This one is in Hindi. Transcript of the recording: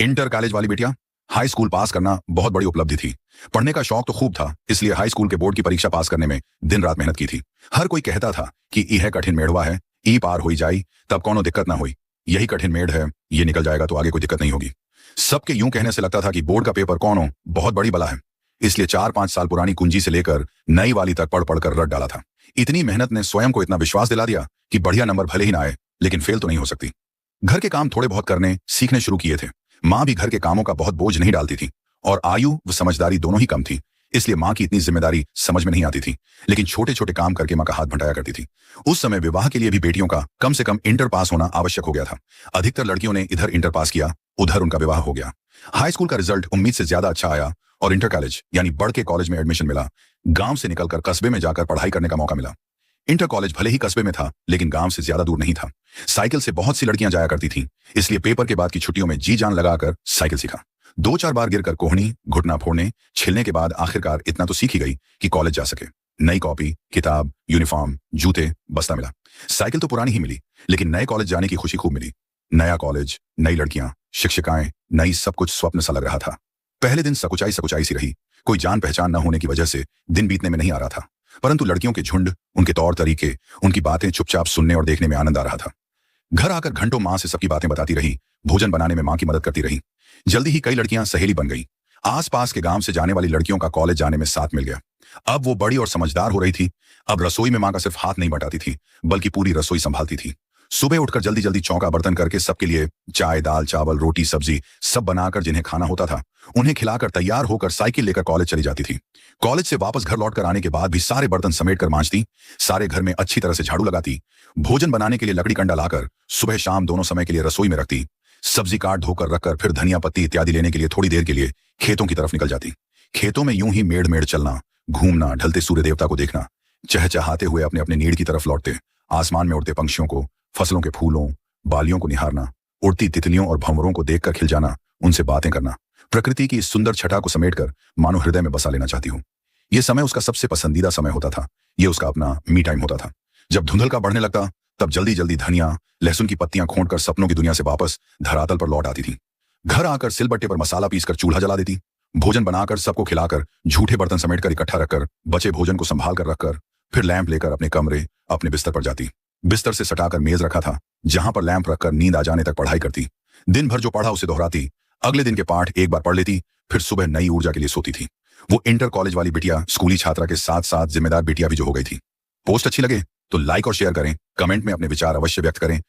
इंटर कॉलेज वाली बेटियां, हाई स्कूल पास करना बहुत बड़ी उपलब्धि थी। पढ़ने का शौक तो खूब था, इसलिए हाई स्कूल के बोर्ड की परीक्षा पास करने में दिन रात मेहनत की थी। हर कोई कहता था कि यह कठिन मेड़वा है, ई पार हो जाई तब कोनो दिक्कत ना हुई। यही कठिन मेड़ है, ये निकल जाएगा तो आगे कोई दिक्कत नहीं होगी। सबके यूं कहने से लगता था कि बोर्ड का पेपर कौन हो, बहुत बड़ी बला है। इसलिए 4-5 साल पुरानी कुंजी से लेकर नई वाली तक पढ़ पढ़कर रट डाला था। इतनी मेहनत ने स्वयं को इतना विश्वास दिला दिया कि बढ़िया नंबर भले ही ना आए, लेकिन फेल तो नहीं हो सकती। घर के काम थोड़े बहुत करने सीखने शुरू किए थे। माँ भी घर के कामों का बहुत बोझ नहीं डालती थी और आयु व समझदारी दोनों ही कम थी, इसलिए माँ की इतनी जिम्मेदारी समझ में नहीं आती थी। लेकिन छोटे छोटे काम करके माँ का हाथ भंटाया करती थी। उस समय विवाह के लिए भी बेटियों का कम से कम इंटर पास होना आवश्यक हो गया था। अधिकतर लड़कियों ने इधर इंटर पास किया, उधर उनका विवाह हो गया। हाई स्कूल का रिजल्ट उम्मीद से ज्यादा अच्छा आया और इंटर कॉलेज यानी बड़ के कॉलेज में एडमिशन मिला। गांव से निकलकर कस्बे में जाकर पढ़ाई करने का मौका मिला। इंटर कॉलेज भले ही कस्बे में था, लेकिन गांव से ज्यादा दूर नहीं था। साइकिल से बहुत सी लड़कियां जाया करती थीं, इसलिए पेपर के बाद की छुट्टियों में जी जान लगाकर साइकिल सीखा। 2-4 बार गिरकर कोहनी, घुटना फोड़ने, छिलने के बाद आखिरकार इतना तो सीख ही गई कि कॉलेज जा सके। नई कॉपी, किताब, यूनिफॉर्म, जूते, बस्ता मिला। साइकिल तो पुरानी ही मिली, लेकिन नए कॉलेज जाने की खुशी खूब मिली। नया कॉलेज, नई लड़कियां, शिक्षिकाएं, नई, सब कुछ स्वप्न सा लग रहा था। पहले दिन सकुचाई सकुचाई सी रही। कोई जान पहचान न होने की वजह से दिन बीतने में नहीं आ रहा था, परंतु लड़कियों के झुंड, उनके तौर तरीके, उनकी बातें चुपचाप सुनने और देखने में आनंद आ रहा था। घर आकर घंटों माँ से सबकी बातें बताती रही, भोजन बनाने में माँ की मदद करती रही। जल्दी ही कई लड़कियां सहेली बन गई। आसपास के गांव से जाने वाली लड़कियों का कॉलेज जाने में साथ मिल गया। अब वो बड़ी और समझदार हो रही थी। अब रसोई में माँ का सिर्फ हाथ नहीं बटाती थी, बल्कि पूरी रसोई संभालती थी। सुबह उठकर जल्दी जल्दी चौका बर्तन करके सबके लिए चाय, दाल, चावल, रोटी, सब्जी सब बनाकर जिन्हें खाना होता था उन्हें खिलाकर तैयार होकर साइकिल लेकर कॉलेज चली जाती थी। कॉलेज से वापस घर लौटकर आने के बाद भी सारे बर्तन समेट कर मांजती, सारे घर में अच्छी तरह से झाड़ू लगाती, भोजन बनाने के लिए लकड़ी कंडा लाकर सुबह शाम दोनों समय के लिए रसोई में रखती, सब्जी काट धोकर रखकर फिर धनिया पत्ती इत्यादि लेने के लिए थोड़ी देर के लिए खेतों की तरफ निकल जाती। खेतों में यूं ही मेड़ मेड़ चलना, घूमना, ढलते सूर्य देवता को देखना, चहचहाते हुए अपने अपने नीड़ की तरफ लौटते, आसमान में उड़ते पंछियों को, फसलों के फूलों, बालियों को निहारना, उड़ती तितलियों और भंवरों को देखकर खिल जाना, उनसे बातें करना, प्रकृति की इस सुंदर छटा को समेटकर मानो हृदय में बसा लेना चाहती हूँ। यह समय उसका सबसे पसंदीदा समय होता था। यह उसका अपना मी टाइम होता था। जब धुंधल का बढ़ने लगता, तब जल्दी जल्दी धनिया, लहसुन की पत्तियां खोंटकर सपनों की दुनिया से वापस धरातल पर लौट आती थी। घर आकर सिलबट्टे पर मसाला पीसकर चूल्हा जला देती, भोजन बनाकर सबको खिलाकर, झूठे बर्तन समेटकर इकट्ठा रखकर, बचे भोजन को संभाल कर रखकर, फिर लैंप लेकर अपने कमरे, अपने बिस्तर पर जाती। बिस्तर से सटाकर मेज रखा था, जहां पर लैंप रखकर नींद आ जाने तक पढ़ाई करती। दिन भर जो पढ़ा उसे दोहराती, अगले दिन के पाठ एक बार पढ़ लेती, फिर सुबह नई ऊर्जा के लिए सोती थी। वो इंटर कॉलेज वाली बिटिया स्कूली छात्रा के साथ साथ जिम्मेदार बिटिया भी जो हो गई थी। पोस्ट अच्छी लगे तो लाइक और शेयर करें, कमेंट में अपने विचार अवश्य व्यक्त करें।